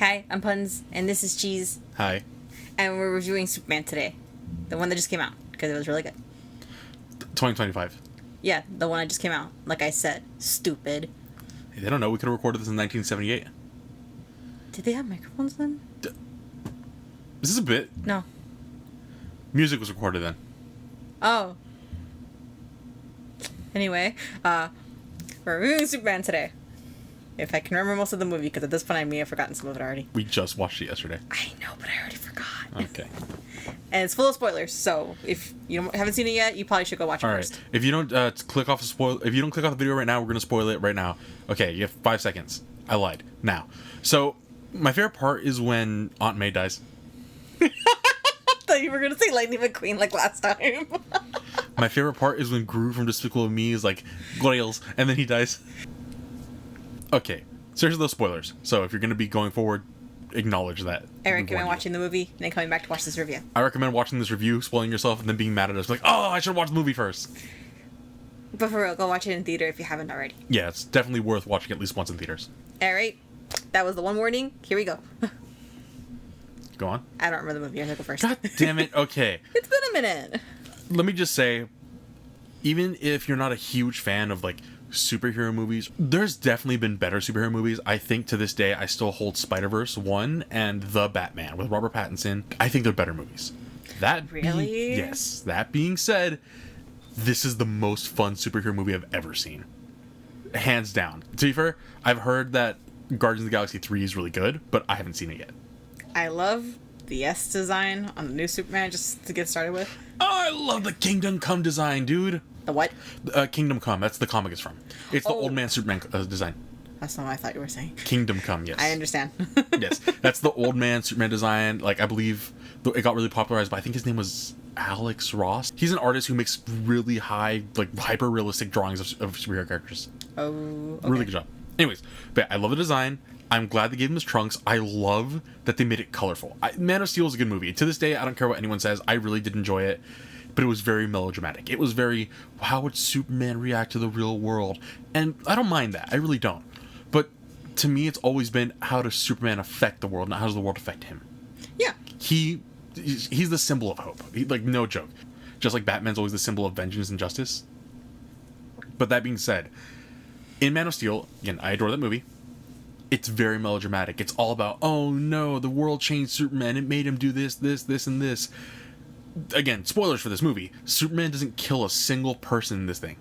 Hi, I'm Puns, and this is Cheese, Hi. and we're reviewing Superman today. The one that just came out, because it was really good. 2025. Yeah, the one that just came out. Like I said, stupid. Hey, they don't know. We could have recorded this in 1978. Did they have microphones then? Is this a bit? No. Music was recorded then. Oh. Anyway, we're reviewing Superman today. If I can remember most of the movie, because at this point I may have forgotten some of it already. We just watched it yesterday. I know, but I already forgot. Okay. And it's full of spoilers, so if you haven't seen it yet, you probably should go watch it All right. first. If you don't click off if you don't click off the video right now, we're gonna spoil it right now. Okay, you have 5 seconds. I lied. Now, so my favorite part is when Aunt May dies. I thought you were going to say Lightning McQueen like last time. My favorite part is when Gru from Despicable Me is like, Goyles, and then he dies. Okay, seriously, those spoilers. So if you're gonna be going forward, acknowledge that. I recommend watching the movie and then coming back to watch this review. I recommend watching this review, spoiling yourself, and then being mad at us, like, oh, I should watch the movie first. But for real, go watch it in theater if you haven't already. Yeah, it's definitely worth watching at least once in theaters. Alright, that was the one warning. Here we go. Go on. I don't remember the movie. I have to go first. God damn it. Okay. It's been a minute. Let me just say, even if you're not a huge fan of, like, superhero movies, there's definitely been better superhero movies. I think to this day I still hold Spider-Verse 1 and The Batman with Robert Pattinson. I think they're better movies. Really? Yes. That being said, this is the most fun superhero movie I've ever seen. Hands down. To be fair, I've heard that Guardians of the Galaxy 3 is really good, but I haven't seen it yet. I love the S design on the new Superman, just to get started with. Oh, I love the Kingdom Come design, dude. The what? Kingdom Come, that's the comic it's from. It's the Oh. Old Man Superman design. That's not what I thought you were saying. Kingdom Come, yes. I understand. Yes, that's the Old Man Superman design. Like, I believe it got really popularized, but I think his name was Alex Ross. He's an artist who makes really high, like, hyper-realistic drawings of superhero characters. Oh, okay. Really good job. Anyways, but I love the design. I'm glad they gave him his trunks. I love that they made it colorful. Man of Steel is a good movie. To this day, I don't care what anyone says. I really did enjoy it. But it was very melodramatic. It was very, how would Superman react to the real world? And I don't mind that. I really don't. But to me, it's always been, how does Superman affect the world, not how does the world affect him? Yeah. He's the symbol of hope. Like, no joke. Just like Batman's always the symbol of vengeance and justice. But that being said, in Man of Steel, again, I adore that movie. It's very melodramatic. It's all about, oh no, the world changed Superman. It made him do this, this, this, and this. Again, spoilers for this movie. Superman doesn't kill a single person in this thing.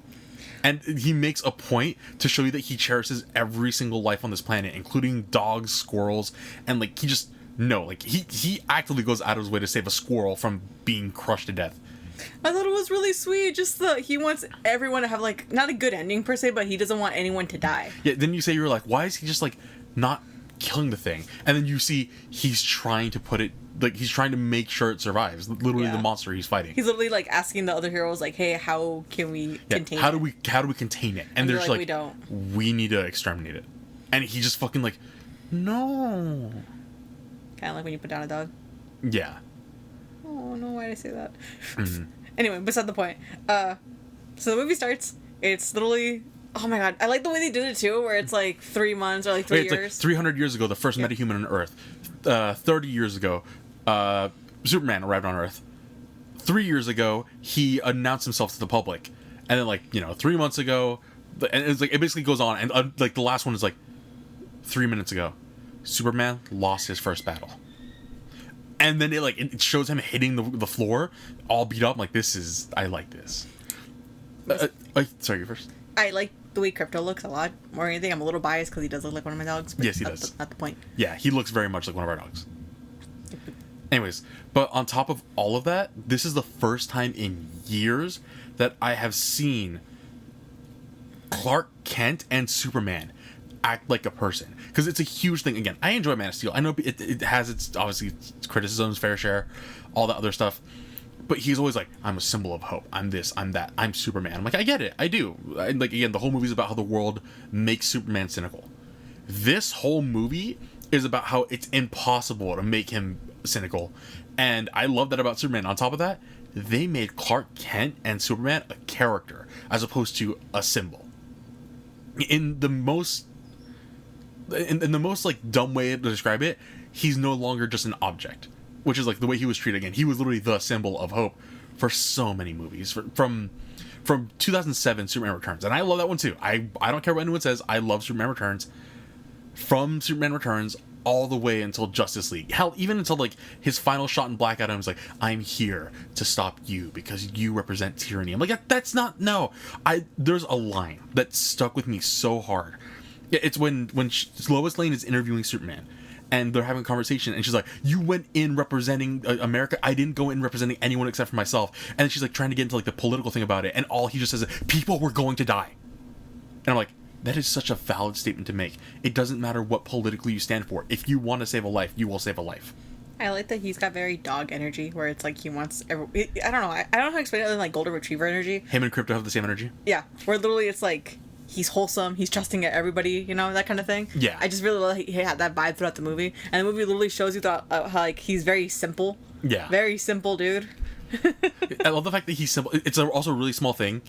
And he makes a point to show you that he cherishes every single life on this planet, including dogs, squirrels, and like, he actively goes out of his way to save a squirrel from being crushed to death. I thought it was really sweet. Just he wants everyone to have, like, not a good ending per se, but he doesn't want anyone to die. Yeah, then you say, you're like, why is he just like not killing the thing? And then you see he's trying to put it, like, he's trying to make sure it survives. Literally, Yeah. the monster he's fighting. He's literally, like, asking the other heroes, like, hey, how can we contain it? How do we contain it? And they're they're just like, like, "We don't." we need to exterminate it. And he just fucking like, no. Kind of like when you put down a dog. Yeah. Oh, no, why did I say that? Mhm. Anyway, beside the point. So the movie starts. It's literally... Oh my god, I like the way they did it too, where it's like 3 months or like 3 It's years. like 300 years ago, the first metahuman on Earth. 30 years ago, Superman arrived on Earth. 3 years ago, he announced himself to the public. And then, like, 3 months ago, and it's like, it basically goes on. And like, the last one is like 3 minutes ago, Superman lost his first battle. And then it shows him hitting the floor, all beat up. I'm like, I like this. Sorry, you first. I like the way Crypto looks a lot more than anything. I'm a little biased because he does look like one of my dogs. But Yes, he that's does. Not the point. Yeah, he looks very much like one of our dogs. Anyways, but on top of all of that, this is the first time in years that I have seen Clark Kent and Superman act like a person. Because it's a huge thing. Again, I enjoy Man of Steel. I know it has its, obviously, its criticisms, fair share, all that other stuff. But he's always like, I'm a symbol of hope. I'm this, I'm that, I'm Superman. I'm like, I get it. I do. And like, again, the whole movie is about how the world makes Superman cynical. This whole movie is about how it's impossible to make him cynical. And I love that about Superman. On top of that, they made Clark Kent and Superman a character as opposed to a symbol. In the most in the most like dumb way to describe it, he's no longer just an object, which is like the way he was treated. Again, he was literally the symbol of hope for so many movies, from 2007 Superman Returns, and I love that one too. I don't care what anyone says, I love Superman Returns. From Superman Returns all the way until Justice League, hell, even until like his final shot in Black Adam is like, I'm here to stop you because you represent tyranny. I'm like, that's not, no. There's a line that stuck with me so hard. It's when Lois Lane is interviewing Superman and they're having a conversation and she's like, you went in representing America, I didn't go in representing anyone except for myself. And she's like trying to get into like the political thing about it, and all he just says is, people were going to die. And I'm like, that is such a valid statement to make. It doesn't matter what politically you stand for. If you want to save a life, you will save a life. I like that he's got very dog energy, where it's like he wants. I don't know. I don't know how to explain it other than like golden retriever energy. Him and Krypto have the same energy. Yeah, where literally it's like he's wholesome, he's trusting at everybody, you know, that kind of thing. Yeah. I just really love he had that vibe throughout the movie, and the movie literally shows you that how like he's very simple. Yeah. Very simple dude. I love the fact that he's simple. It's also a really small thing.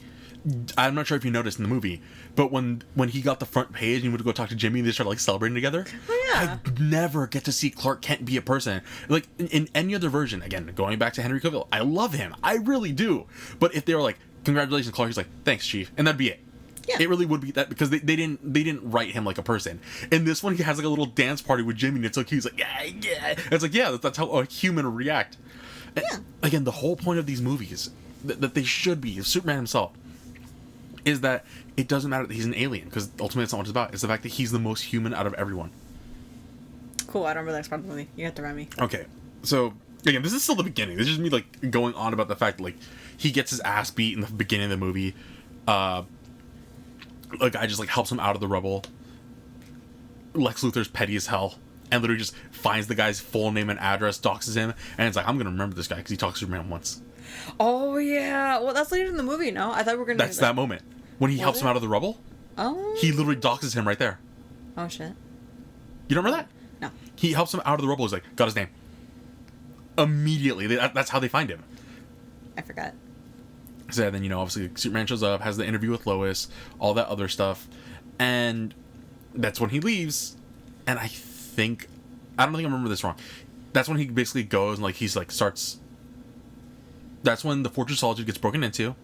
I'm not sure if you noticed in the movie, but when he got the front page and he went to go talk to Jimmy, they started like celebrating together. Oh yeah. I never get to see Clark Kent be a person. Like in any other version, again, going back to Henry Cavill, I love him. I really do. But if they were like, congratulations, Clark, he's like, thanks, Chief. And that'd be it. Yeah. It really would be that, because they didn't write him like a person. In this one, he has like a little dance party with Jimmy, and it's so cute. He's like, yeah. And it's like, yeah, that's how a human would react. And Yeah. again, the whole point of these movies, that they should be, Superman himself, is that it doesn't matter that he's an alien, because ultimately it's not what it's about. It's the fact that he's the most human out of everyone. Cool. I don't remember that part of the movie. You have to remind me. Okay, so again, this is still the beginning. This is just me like going on about the fact that, like, he gets his ass beat in the beginning of the movie. A guy just like helps him out of the rubble. Lex Luthor's petty as hell, and literally just finds the guy's full name and address, doxes him, and it's like, I'm gonna remember this guy because he talks to Superman once. Oh yeah. Well, that's later in the movie. No, I thought we were gonna. That's that moment when he helps him out of the rubble. Oh. He literally doxes him right there. Oh shit. You don't remember that? No. He helps him out of the rubble. He's like, got his name. Immediately, that's how they find him. I forgot. So then, you know, obviously Superman shows up, has the interview with Lois, all that other stuff, and that's when he leaves. And I don't think I remember this wrong. That's when he basically goes and like he's like starts. That's when the Fortress of Solitude gets broken into,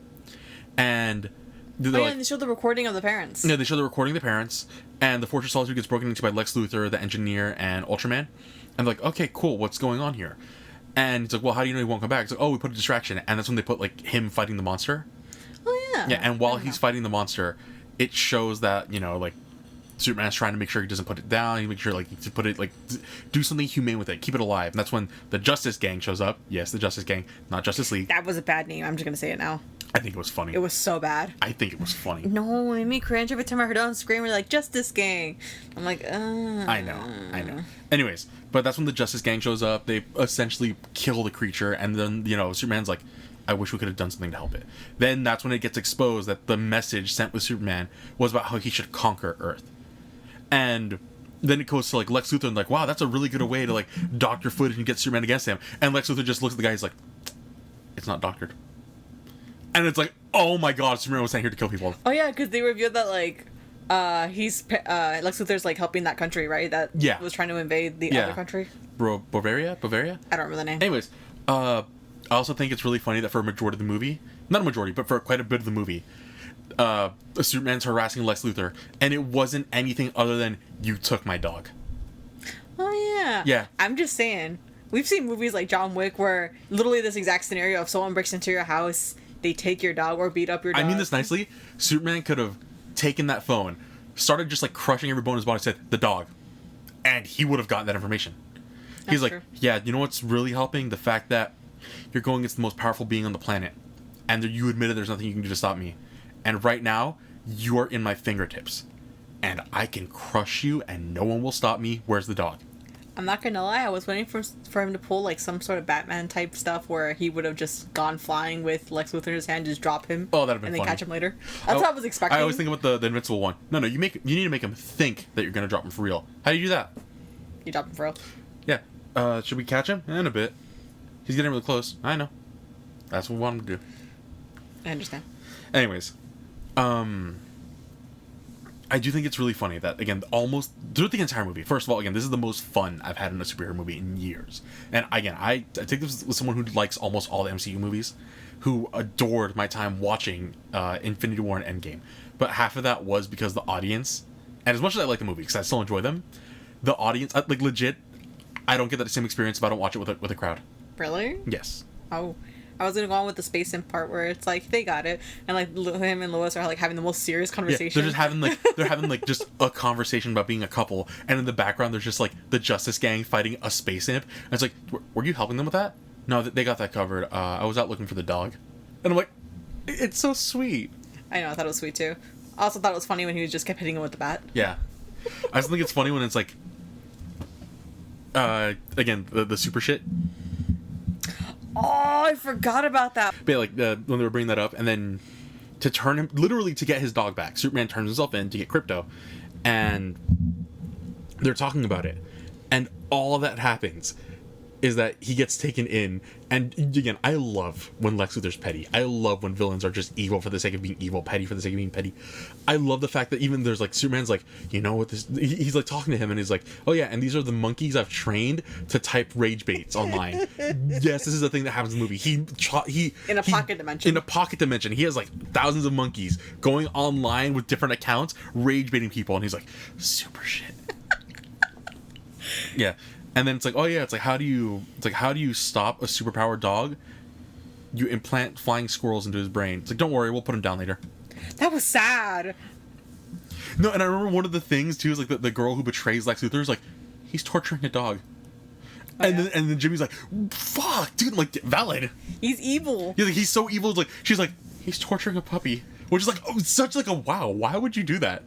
and And they showed the recording of the parents. Yeah, they show the recording of the parents, and the Fortress of Solitude gets broken into by Lex Luthor, the Engineer, and Ultraman. And they're like, okay, cool, what's going on here? And it's like, well, how do you know he won't come back? It's like, oh, we put a distraction. And that's when they put, like, him fighting the monster. Oh, yeah. Yeah, and while he's fighting the monster, it shows that, you know, like, Superman's trying to make sure he doesn't put it down. He makes sure, like, to put it, like, do something humane with it. Keep it alive. And that's when the Justice Gang shows up. Yes, the Justice Gang, not Justice League. That was a bad name. I'm just going to say it now. I think it was funny. It was so bad. I think it was funny. No, it made me cringe every time I heard it on screen. We're like, Justice Gang. I'm like, I know. Anyways, but that's when the Justice Gang shows up. They essentially kill the creature, and then, you know, Superman's like, I wish we could have done something to help it. Then that's when it gets exposed that the message sent with Superman was about how he should conquer Earth. And then it goes to, like, Lex Luthor and, like, wow, that's a really good way to, like, doctor footage and get Superman against him. And Lex Luthor just looks at the guy, he's like, it's not doctored. And it's like, oh my god, Superman was sent here to kill people. Oh, yeah, because they revealed that, like, Lex Luthor's, like, helping that country, right? That was trying to invade the other country. Bavaria? I don't remember the name. Anyways, I also think it's really funny that for a majority of the movie, not a majority, but for quite a bit of the movie, Superman's harassing Lex Luthor, and it wasn't anything other than, you took my dog. Oh, yeah. Yeah. I'm just saying, we've seen movies like John Wick where literally this exact scenario of someone breaks into your house, they take your dog or beat up your dog. I mean this nicely. Superman could have taken that phone, started just like crushing every bone in his body, said, the dog. And he would have gotten that information. He's like, yeah, you know what's really helping? The fact that you're going against the most powerful being on the planet. And you admitted there's nothing you can do to stop me. And right now, you are in my fingertips. And I can crush you and no one will stop me. Where's the dog? I'm not gonna lie, I was waiting for him to pull like some sort of Batman type stuff where he would have just gone flying with Lex Luthor in his hand, just drop him. Oh, that'd have been and then funny. catch him later. That's what I was expecting. I always think about the Invincible one. No, you need to make him think that you're gonna drop him for real. How do you do that? You drop him for real. Yeah. Should we catch him? In a bit. He's getting really close. I know. That's what we want him to do. I understand. Anyways, I do think it's really funny that, again, almost through the entire movie, first of all, again, this is the most fun I've had in a superhero movie in years. And again, I take this with someone who likes almost all the MCU movies, who adored my time watching Infinity War and Endgame. But half of that was because the audience, and as much as I like the movie, because I still enjoy them, the audience, like, legit, I don't get that same experience if I don't watch it with a crowd. Really? Yes. Oh, I was gonna go on with the space imp part where it's like they got it, and like him and Lois are like having the most serious Yeah, conversation. they're having like just a conversation about being a couple, and in the background there's just like the Justice Gang fighting a space imp, and it's like, were you helping them with that? No, they got that covered. I was out looking for the dog, and I'm like, it's so sweet. I know, I thought it was sweet too. I also thought it was funny when he just kept hitting him with the bat. Yeah, I just think it's funny when it's like, again, the super shit. Oh, I forgot about that. But yeah, like when they were bringing that up, and then to turn him, literally to get his dog back, Superman turns himself in to get Crypto, and they're talking about it, and all that happens is that he gets taken in. And again, I love when Lex Luthor's petty. I love when villains are just evil for the sake of being evil, petty for the sake of being petty. I love the fact that even there's like, Superman's like, you know what this, he's like talking to him, and he's like, oh yeah, and these are the monkeys I've trained to type rage baits online. Yes, this is a thing that happens in the movie. He In a pocket dimension. In a pocket dimension, he has like thousands of monkeys going online with different accounts, rage baiting people, and he's like, super shit. Yeah. And then it's like, oh yeah, it's like how do you stop a superpowered dog? You implant flying squirrels into his brain. It's like, don't worry, we'll put him down later. That was sad. No, and I remember one of the things too is like the girl who betrays Lex Luthor is like, he's torturing a dog. Oh, and yeah. then Jimmy's like, fuck, dude, like, valid. He's evil. Yeah, like, he's so evil. It's like, she's like, he's torturing a puppy, which is like, oh, such like a wow. Why would you do that?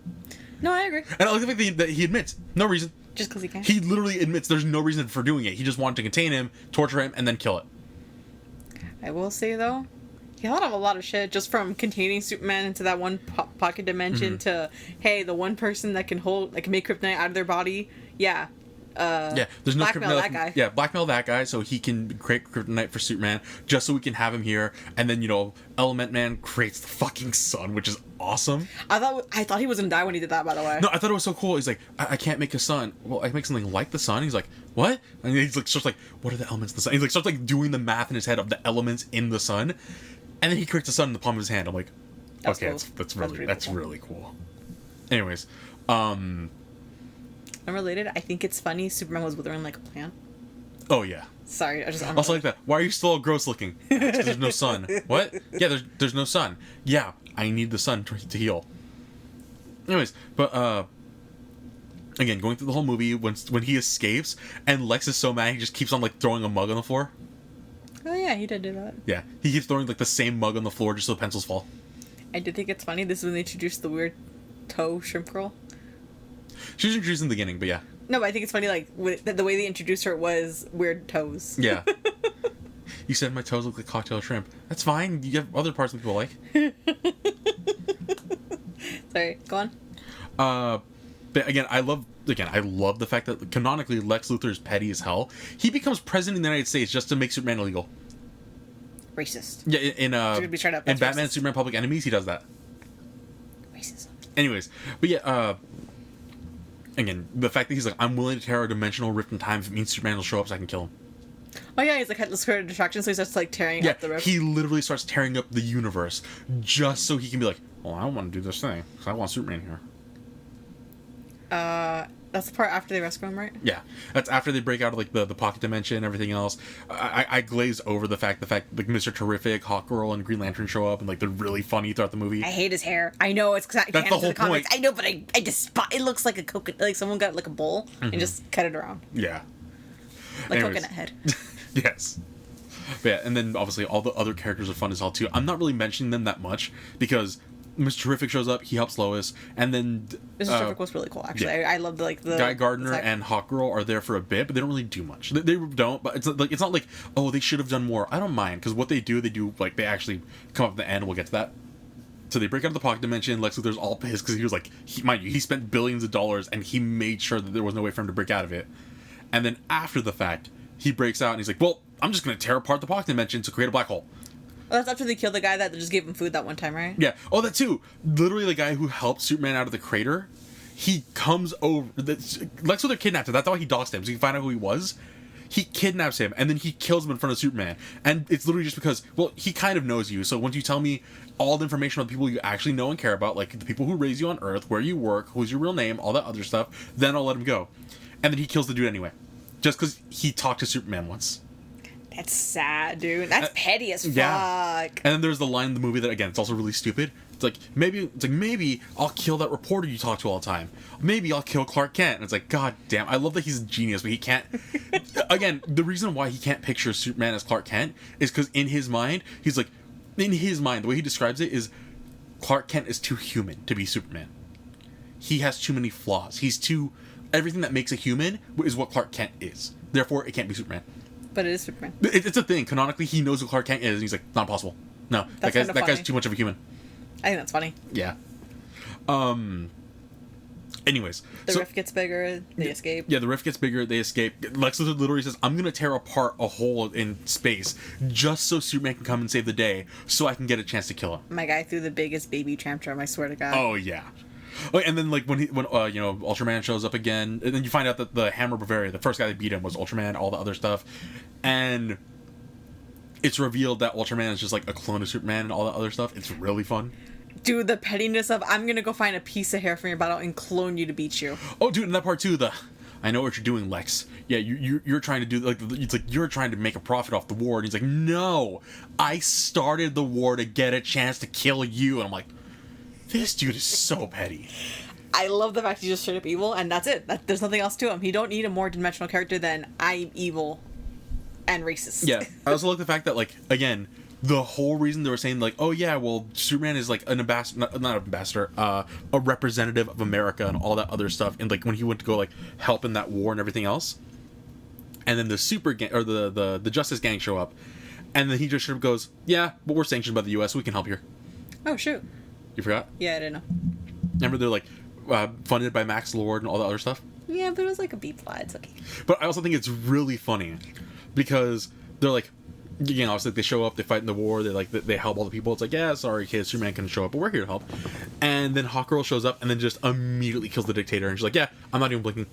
No, I agree. And I like the fact that he admits no reason. Just because he can. He literally admits there's no reason for doing it. He just wanted to contain him, torture him, and then kill it. I will say though, he thought of a lot of shit just from containing Superman into that one pocket dimension to, hey, the one person that can make kryptonite out of their body. Yeah. There's no blackmail kryptonite. that guy. Yeah, blackmail that guy so he can create kryptonite for Superman, just so we can have him here. And then, Element Man creates the fucking sun, which is awesome. I thought he was gonna die when he did that. By the way. No, I thought it was so cool. He's like, I can't make a sun. Well, I can make something like the sun. He's like, what? And he's like, starts like, what are the elements of the sun? He's like, starts like doing the math in his head of the elements in the sun, and then he creates the sun in the palm of his hand. I'm like, That's okay, cool. that's really cool. Anyways, Unrelated, I think it's funny Superman was withering like a plant. oh yeah. Sorry, I just Also like that. Why are you still gross looking? Because there's no sun. What? Yeah, there's no sun. Yeah, I need the sun to heal. Anyways, but again, going through the whole movie, when he escapes and Lex is so mad he just keeps on like throwing a mug on the floor. Oh yeah, he did do that. Yeah, he keeps throwing like the same mug on the floor just so the pencils fall. I did think it's funny. This is when they introduced the weird toe shrimp girl. She was introduced in the beginning, but yeah. No, but I think it's funny, like, the way they introduced her was weird toes. Yeah. You said my toes look like cocktail shrimp. That's fine. You have other parts that people like. Sorry, go on. But again, I love the fact that canonically Lex Luthor is petty as hell. He becomes president of the United States just to make Superman illegal. Racist. Yeah, You're gonna be straight up, in that's Batman and racist. Superman Public Enemies, he does that. Racism. Anyways, but yeah, again, the fact that he's like, I'm willing to tear a dimensional rift in time if it means Superman will show up so I can kill him. Oh yeah, he's like, let's create a distraction, so he starts like tearing up the rift. He literally starts tearing up the universe just so he can be like, well, I don't want to do this thing because I want Superman here. That's the part after they rescue him, right? Yeah, that's after they break out of like the pocket dimension and everything else. I glaze over the fact like Mr. Terrific, Hawkgirl, and Green Lantern show up and like they're really funny throughout the movie. I hate his hair. I know it's because That's the whole comics. point. I know, but I despise. It looks like a coconut. Like someone got like a bowl and just cut it around, Yeah. like Anyways. coconut head. Yes. But yeah, and then obviously all the other characters are fun as hell too. I'm not really mentioning them that much because Mr. Terrific shows up, he helps Lois, and then Mr. Terrific was really cool. Actually, yeah. I loved the Guy Gardner the and Hawkgirl are there for a bit, but they don't really do much. They don't, but it's not like oh they should have done more. I don't mind because what they do like they actually come up at the end. We'll get to that. So they break out of the pocket dimension. Lex Luthor's all pissed because he was like, mind you, he spent billions of dollars and he made sure that there was no way for him to break out of it. And then after the fact, he breaks out and he's like, well, I'm just going to tear apart the pocket dimension to create a black hole. Well, that's after they killed the guy that just gave him food that one time, right? Yeah. Oh, that too. Literally, the guy who helped Superman out of the crater, he comes over. Lex Luthor kidnapped him. That's why he doxed him, so you can find out who he was. He kidnaps him, and then he kills him in front of Superman. And it's literally just because, well, he kind of knows you. So once you tell me all the information about the people you actually know and care about, like the people who raised you on Earth, where you work, who's your real name, all that other stuff, then I'll let him go. And then he kills the dude anyway. Just because he talked to Superman once. That's sad, dude. That's petty as fuck. Yeah. And then there's the line in the movie that, again, it's also really stupid. It's like, maybe I'll kill that reporter you talk to all the time. Maybe I'll kill Clark Kent. And it's like, god damn. I love that he's a genius, but he can't. Again, the reason why he can't picture Superman as Clark Kent is because in his mind, he's like, in his mind, the way he describes it is Clark Kent is too human to be Superman. He has too many flaws. He's too. Everything that makes a human is what Clark Kent is. Therefore, it can't be Superman. But it is Superman. It's a thing. Canonically, he knows who Clark Kent is, and he's like, not possible. No, that guy's too much of a human. I think that's funny. Yeah. Anyways. The rift gets bigger, they escape. Yeah, the rift gets bigger, they escape. Lex Luthor literally says, I'm gonna tear apart a hole in space just so Superman can come and save the day so I can get a chance to kill him. My guy threw the biggest baby tantrum, I swear to God. Oh, yeah. Oh, and then, like, when Ultraman shows up again, and then you find out that the Hammer Bavaria, the first guy that beat him, was Ultraman, all the other stuff. And it's revealed that Ultraman is just, like, a clone of Superman and all that other stuff. It's really fun. Dude, the pettiness of, I'm gonna go find a piece of hair from your bottle and clone you to beat you. Oh, dude, in that part, too, I know what you're doing, Lex. Yeah, you're trying to do, like, it's like you're trying to make a profit off the war. And he's like, no, I started the war to get a chance to kill you. And I'm like, this dude is so petty. I love the fact he's just straight up evil, and that's it. There's nothing else to him. He don't need a more dimensional character than I'm evil and racist. Yeah, I also like the fact that, like, again, the whole reason they were saying, like, oh yeah, well, Superman is like an ambassador, not an ambassador, a representative of America and all that other stuff. And like when he went to go like help in that war and everything else, and then the super gang or the Justice Gang show up, and then he just sort of goes, yeah, but we're sanctioned by the U.S., we can help here. Oh shoot. You forgot? Yeah, I didn't know. Remember they're like funded by Max Lord and all that other stuff? Yeah, but it was like a B plot. It's okay. But I also think it's really funny because they're like, you know, it's like they show up, they fight in the war, they help all the people. It's like, yeah, sorry kids, Superman couldn't show up, but we're here to help. And then Hawkgirl shows up and then just immediately kills the dictator, and she's like, yeah, I'm not even blinking.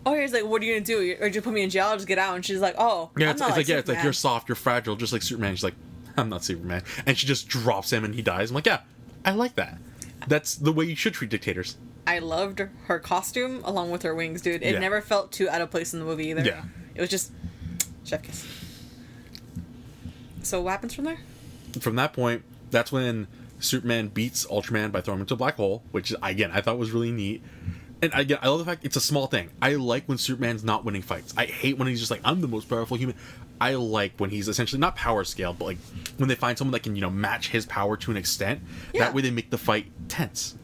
Oh, he's like, what are you gonna do? Or you put me in jail? I'll just get out. And she's like, oh, yeah, it's like you're soft, you're fragile, just like Superman. She's like, I'm not Superman, and she just drops him and he dies. I'm like, yeah, I like that. That's the way you should treat dictators. I loved her costume along with her wings, dude. It never felt too out of place in the movie either. Yeah, it was just chef kiss. So what happens from there? From that point, that's when Superman beats Ultraman by throwing him into a black hole, which again I thought was really neat. And again, I love the fact it's a small thing. I like when Superman's not winning fights. I hate when he's just like, I'm the most powerful human. I like when he's essentially not power scaled, but like when they find someone that can, you know, match his power to an extent. Yeah. That way they make the fight tense.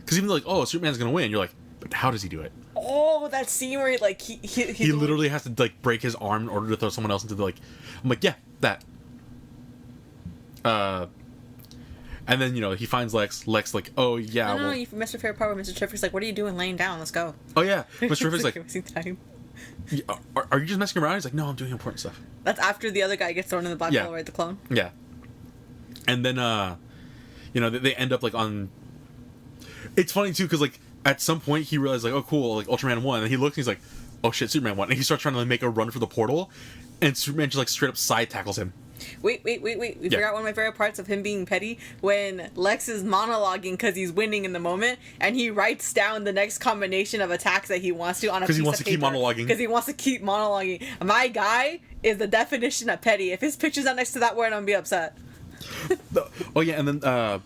Because even though like, oh, Superman's gonna win, you're like, but how does he do it? Oh, that scene where like he literally has to like break his arm in order to throw someone else into the like. I'm like, yeah, that. And then, you know, he finds Lex like, oh yeah, no, you missed your favorite part where Mr. Terrific's like, what are you doing laying down? Let's go. Oh yeah, Mr. Terrific's like, are you just messing around? He's like, no, I'm doing important stuff. That's after the other guy gets thrown in the black hole, right? The clone. Yeah. And then, you know, they end up like on. It's funny too, because like at some point he realized like, oh cool, like Ultraman won, and he looks and he's like, oh shit, Superman won, and he starts trying to like, make a run for the portal, and Superman just like straight up side tackles him. Wait. We forgot one of my favorite parts of him being petty, when Lex is monologuing because he's winning in the moment, and he writes down the next combination of attacks that he wants to on a piece of paper. Because he wants to keep monologuing. Because he wants to keep monologuing. My guy is the definition of petty. If his picture's not next to that word, I'm going to be upset. Oh, yeah, and then,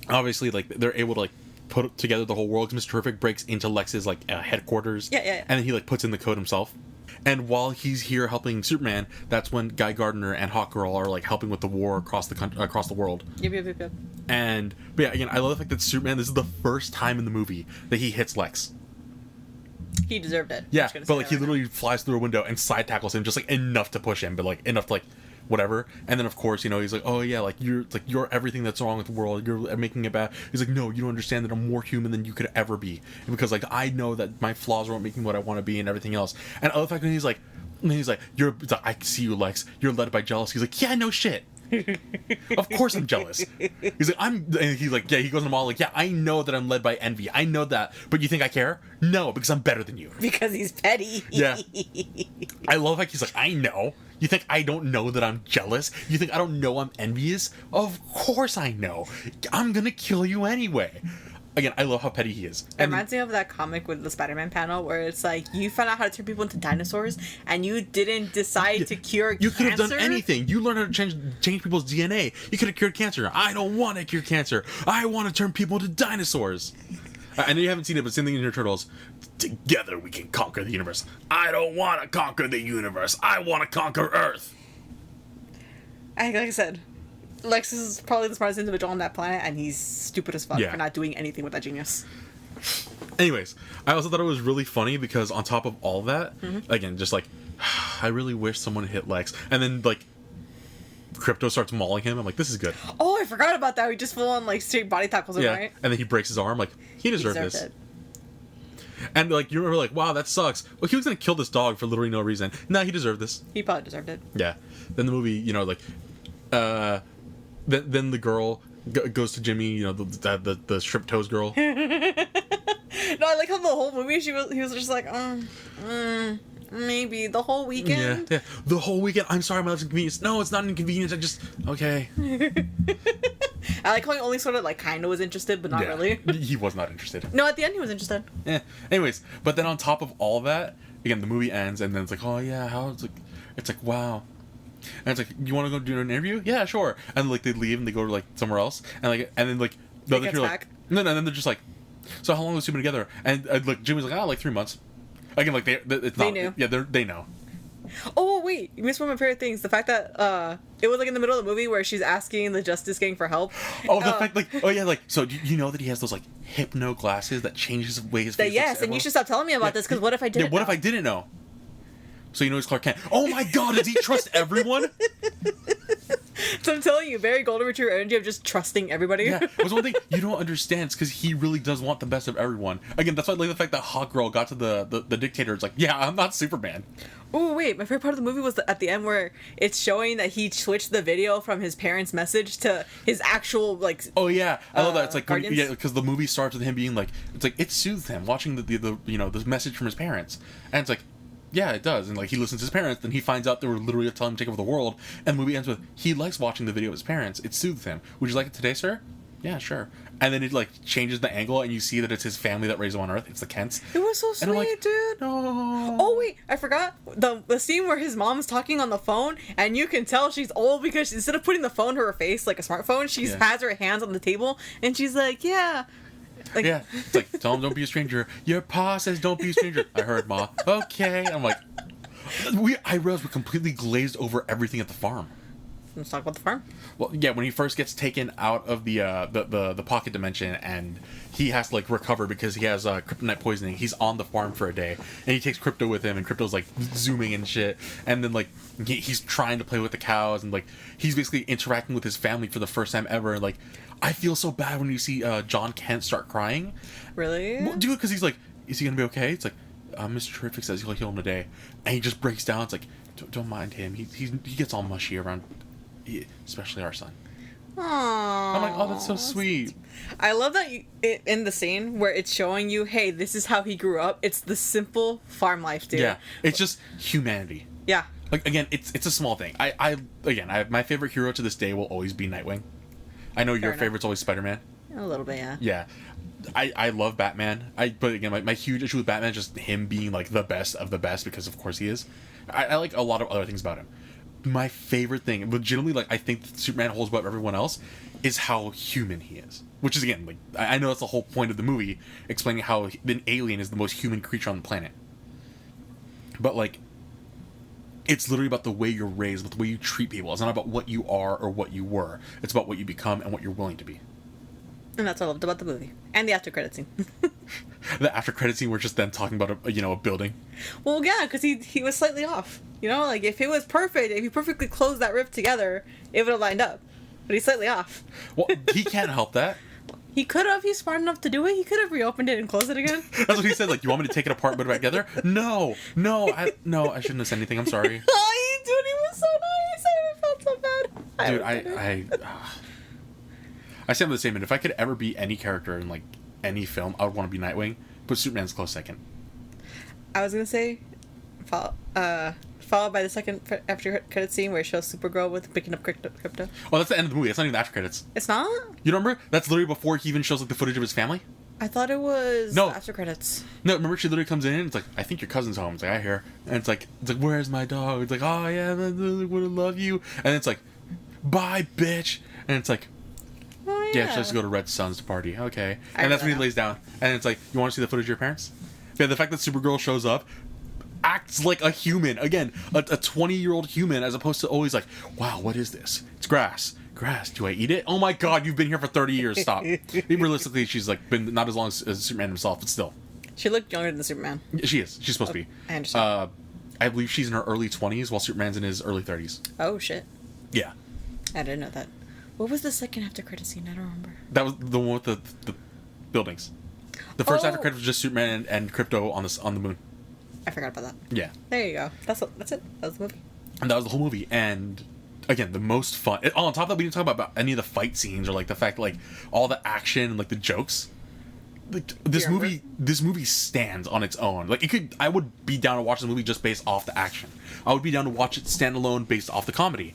obviously, like, they're able to, like, put together the whole world, because Mr. Terrific breaks into Lex's, like, headquarters. Yeah. And then he, like, puts in the code himself. And while he's here helping Superman, that's when Guy Gardner and Hawkgirl are like helping with the war across the world. Yep. And but yeah, again, I love the fact that Superman. This is the first time in the movie that he hits Lex. He deserved it. Yeah, but like he literally flies through a window and side tackles him just like enough to push him, but like enough to like whatever. And then of course, you know, he's like, oh yeah, like you're everything that's wrong with the world. You're making it bad. He's like, no, you don't understand that I'm more human than you could ever be, and because like I know that my flaws aren't making what I want to be and everything else. And other fact, when he's like, I see you, Lex. You're led by jealousy. He's like, yeah, no shit. Of course I'm jealous. He's like, and he's like, yeah, he goes on the mall like, yeah, I know that I'm led by envy. I know that. But you think I care? No, because I'm better than you. Because he's petty. Yeah. I love like he's like, I know. You think I don't know that I'm jealous? You think I don't know I'm envious? Of course I know. I'm gonna kill you anyway. Again, I love how petty he is. It reminds me of that comic with the Spider-Man panel where it's like, you found out how to turn people into dinosaurs and you didn't decide to cure cancer. You could have done anything. You learned how to change people's DNA. You could have cured cancer. I don't want to cure cancer. I want to turn people into dinosaurs. I know you haven't seen it, but same thing in Ninja Turtles. Together we can conquer the universe. I don't want to conquer the universe. I want to conquer Earth. Like I said, Lex is probably the smartest individual on that planet, and he's stupid as fuck for not doing anything with that genius. Anyways, I also thought it was really funny because on top of all that, again, just like, I really wish someone hit Lex. And then, like, Crypto starts mauling him. I'm like, this is good. Oh, I forgot about that. We just full on, like, straight body tackles him, right? And then he breaks his arm. Like, he deserved this. It. And, like, you remember, like, wow, that sucks. Well, he was going to kill this dog for literally no reason. No, he deserved this. He probably deserved it. Yeah. Then the movie, you know, like, then the girl goes to Jimmy, you know, the strip toes girl. No, I like how the whole movie he was just like, maybe the whole weekend. Yeah, the whole weekend. I'm sorry, my life's inconvenience. No, it's not an inconvenience. I just okay. I like how he only sort of like kind of was interested, but not really. He was not interested. No, at the end he was interested. Yeah. Anyways, but then on top of all that, again, the movie ends, and then it's like, oh yeah, how it's like wow. And it's like, you want to go do an interview? Yeah, sure. And like they leave and they go to like somewhere else, and then like the other two are like, no, and then they're just like, so how long was you been together? And like Jimmy's like, like 3 months. Again, like they knew. Yeah, they know. Oh wait, you missed one of my favorite things. The fact that it was like in the middle of the movie where she's asking the Justice Gang for help. Oh, the fact like, oh yeah, like, so you know that he has those like hypno glasses that changes the way his face looks. And you should stop telling me about this, because what if I didn't? Yeah, what if I didn't know? So you know he's Clark Kent. Oh my God, does he trust everyone? So I'm telling you, very Golden Retriever energy of just trusting everybody. Yeah, it was one thing you don't understand. It's because he really does want the best of everyone. Again, that's why I like the fact that Hawk Girl got to the dictator. It's like, yeah, I'm not Superman. Oh wait, my favorite part of the movie was at the end where it's showing that he switched the video from his parents' message to his actual like. Oh yeah, I love that. It's like because the movie starts with him being like, it's like it soothed him watching the you know the message from his parents, and it's like. Yeah, it does. And, like, he listens to his parents, then he finds out they were literally telling him to take over the world, and the movie ends with, he likes watching the video of his parents. It soothes him. Would you like it today, sir? Yeah, sure. And then it, like, changes the angle, and you see that it's his family that raised him on Earth. It's the Kents. It was so sweet, like, dude. No. Oh, wait, I forgot. The scene where his mom's talking on the phone, and you can tell she's old because instead of putting the phone to her face, like a smartphone, she has her hands on the table, and she's like, yeah. Like, yeah, it's like, tell him don't be a stranger. Your pa says don't be a stranger. I heard, Ma. Okay. I'm like... I realized we completely glazed over everything at the farm. Let's talk about the farm. Well, yeah, when he first gets taken out of the pocket dimension and he has to like recover because he has kryptonite poisoning. He's on the farm for a day and he takes Crypto with him and Crypto's like zooming and shit. And then like he's trying to play with the cows and like he's basically interacting with his family for the first time ever. And like I feel so bad when you see John Kent start crying. Really? Well, dude, because he's like, is he gonna be okay? It's like. Mr. Terrific says he'll heal him today, and he just breaks down. It's like, don't mind him. He gets all mushy around, especially our son. Aww. I'm like, oh, that's so sweet. I love that in the scene where it's showing you, hey, this is how he grew up. It's the simple farm life, dude. Yeah, it's just humanity. Yeah. Like again, it's a small thing. My favorite hero to this day will always be Nightwing. I know your favorite's always Spider-Man. A little bit, yeah. Yeah. I love Batman. But again, my huge issue with Batman is just him being like the best of the best because of course he is. I like a lot of other things about him. My favorite thing, legitimately, like I think Superman holds above everyone else, is how human he is. Which is again, like I know that's the whole point of the movie, explaining how an alien is the most human creature on the planet. But like, it's literally about the way you're raised, about the way you treat people. It's not about what you are or what you were. It's about what you become and what you're willing to be. And that's what I loved about the movie. And the after credit scene. The after credit scene, we're just them talking about a building. Well, yeah, because he was slightly off. You know, like if it was perfect, if he perfectly closed that rift together, it would have lined up. But he's slightly off. Well, he can't help that. He could have. He's smart enough to do it. He could have reopened it and closed it again. That's what he said. Like, you want me to take it apart and put it back together? No, I shouldn't have said anything. I'm sorry. Oh, dude, he was so nice. I felt so bad. Dude, I say I'm the same. And if I could ever be any character in like any film, I would want to be Nightwing. But Superman's close second. I was gonna say, followed by the second after credit scene where it shows Supergirl with picking up crypto. Oh, that's the end of the movie. That's not even the after credits. It's not? You remember? That's literally before he even shows like the footage of his family. I thought it was after credits. No, remember she literally comes in and it's like, I think your cousin's home. It's like, I hear. And it's like, where's my dog? It's like, oh yeah, I would love you. And it's like, bye, bitch. And it's like, oh yeah, she has to go to Red Sun's to party. Okay. And that's when he lays down. And it's like, you want to see the footage of your parents? Yeah, the fact that Supergirl shows up, acts like a human. Again, a 20-year-old human, as opposed to always like, wow, what is this? It's grass. Grass. Do I eat it? Oh my god, you've been here for 30 years. Stop. Realistically, she's like been not as long as Superman himself, but still. She looked younger than Superman. She is. She's supposed to be. I understand. I believe she's in her early 20s while Superman's in his early 30s. Oh shit. Yeah. I didn't know that. What was the second after credit scene? I don't remember. That was the one with the buildings. The first after credit was just Superman and Krypto on the moon. I forgot about that. Yeah. There you go. That's it. That was the movie. And that was the whole movie. And again, the most fun. On top of that, we didn't talk about any of the fight scenes or like the fact that, like all the action and like the jokes. Like this movie stands on its own. Like it could. I would be down to watch the movie just based off the action. I would be down to watch it standalone based off the comedy,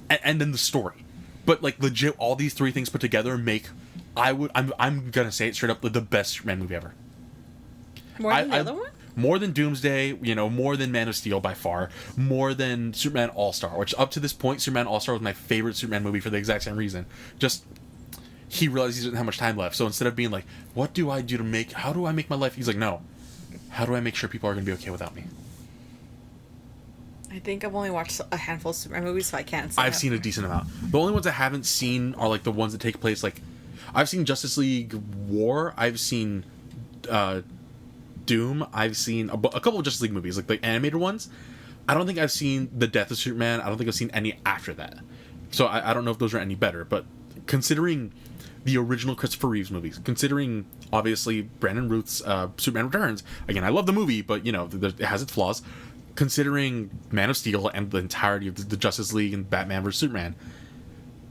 and then the story. But like legit, all these three things put together make. I'm gonna say it straight up, the best Superman movie ever. More than the other one? More than Doomsday, more than Man of Steel by far, more than Superman All-Star, which up to this point, Superman All-Star was my favorite Superman movie for the exact same reason. Just, he realized he didn't have much time left, so instead of being like, what do I do how do I make my life, he's like, no, how do I make sure people are going to be okay without me? I think I've only watched a handful of Superman movies, so I can't say I've seen a decent amount. The only ones I haven't seen are like the ones that take place, like, I've seen Justice League War, I've seen, Doom, I've seen a couple of Justice League movies, like the animated ones. I don't think I've seen The Death of Superman. I don't think I've seen any after that. So I don't know if those are any better. But considering the original Christopher Reeves movies, considering obviously Brandon Routh's Superman Returns, again, I love the movie, but it has its flaws. Considering Man of Steel and the entirety of the Justice League and Batman vs Superman,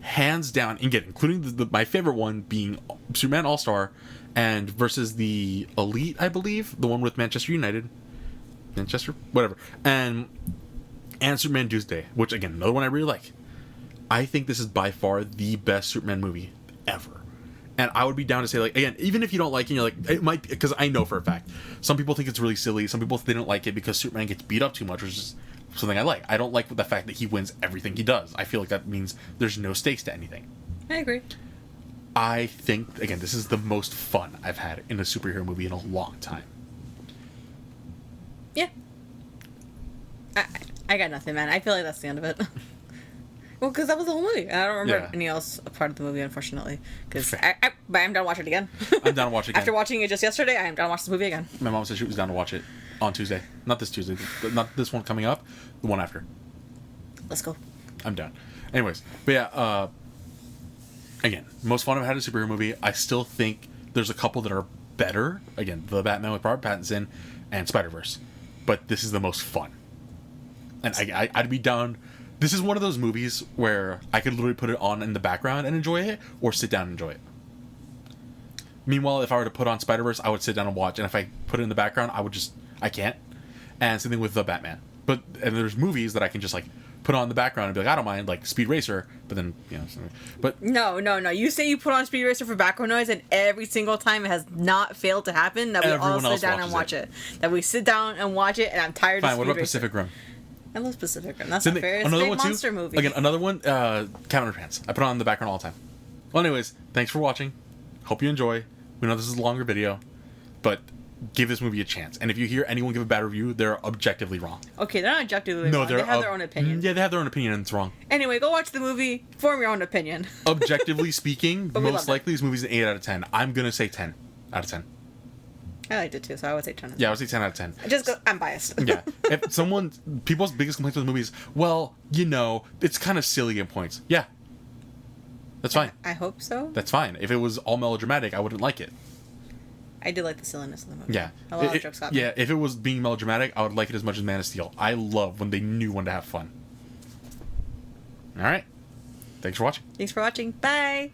hands down, and again, including my favorite one being Superman All-Star, and versus the Elite, I believe, the one with Manchester United, whatever, and Superman Doomsday, which again, another one I really like. I think this is by far the best Superman movie ever, and I would be down to say, like, again, even if you don't like it, you're like, it might be, because I know for a fact some people think it's really silly. Some people didn't like it because Superman gets beat up too much, which is something I like. I don't like the fact that he wins everything he does. I feel like that means there's no stakes to anything. I agree. I think, again, this is the most fun I've had in a superhero movie in a long time. Yeah. I got nothing, man. I feel like that's the end of it. Well, because that was the whole movie. And I don't remember any else part of the movie, unfortunately. But I'm down to watch it again. I'm down to watch it again. After watching it just yesterday, I am down to watch the movie again. My mom said she was down to watch it on Tuesday. Not this Tuesday. Not this one coming up. The one after. Let's go. I'm done. Anyways. But yeah, again, most fun I've had a superhero movie. I still think there's a couple that are better. Again, the Batman with Robert Pattinson and Spider-Verse. But this is the most fun. And I'd be down. This is one of those movies where I could literally put it on in the background and enjoy it, or sit down and enjoy it. Meanwhile, if I were to put on Spider-Verse, I would sit down and watch. And if I put it in the background, I can't. And same thing with the Batman. And there's movies that I can just like put on the background and be like, I don't mind, like Speed Racer, but then, but no, you say you put on Speed Racer for background noise, and every single time it has not failed to happen that we all sit down and watch it. That we sit down and watch it, and I'm tired of Speed Racer. Fine, what about Pacific Rim? I love Pacific Rim. That's not fair. It's a big monster movie. Again, another one, Captain Underpants. I put it on in the background all the time. Well, anyways, thanks for watching. Hope you enjoy. We know this is a longer video, but give this movie a chance. And if you hear anyone give a bad review, they're objectively wrong. Okay, they're not objectively wrong. They have their own opinion. Yeah, they have their own opinion, and it's wrong. Anyway, go watch the movie, form your own opinion. Objectively speaking, most likely this movie's an 8 out of 10. I'm going to say 10 out of 10. I liked it too, so I would say 10 out of 10. Yeah, I would say 10 out of 10. I'm biased. Yeah. If people's biggest complaints with the movie is, well, it's kind of silly in points. Yeah. That's fine. I hope so. That's fine. If it was all melodramatic, I wouldn't like it. I did like the silliness of the movie. Yeah. A lot of jokes got me. Yeah, if it was being melodramatic, I would like it as much as Man of Steel. I love when they knew when to have fun. All right. Thanks for watching. Thanks for watching. Bye.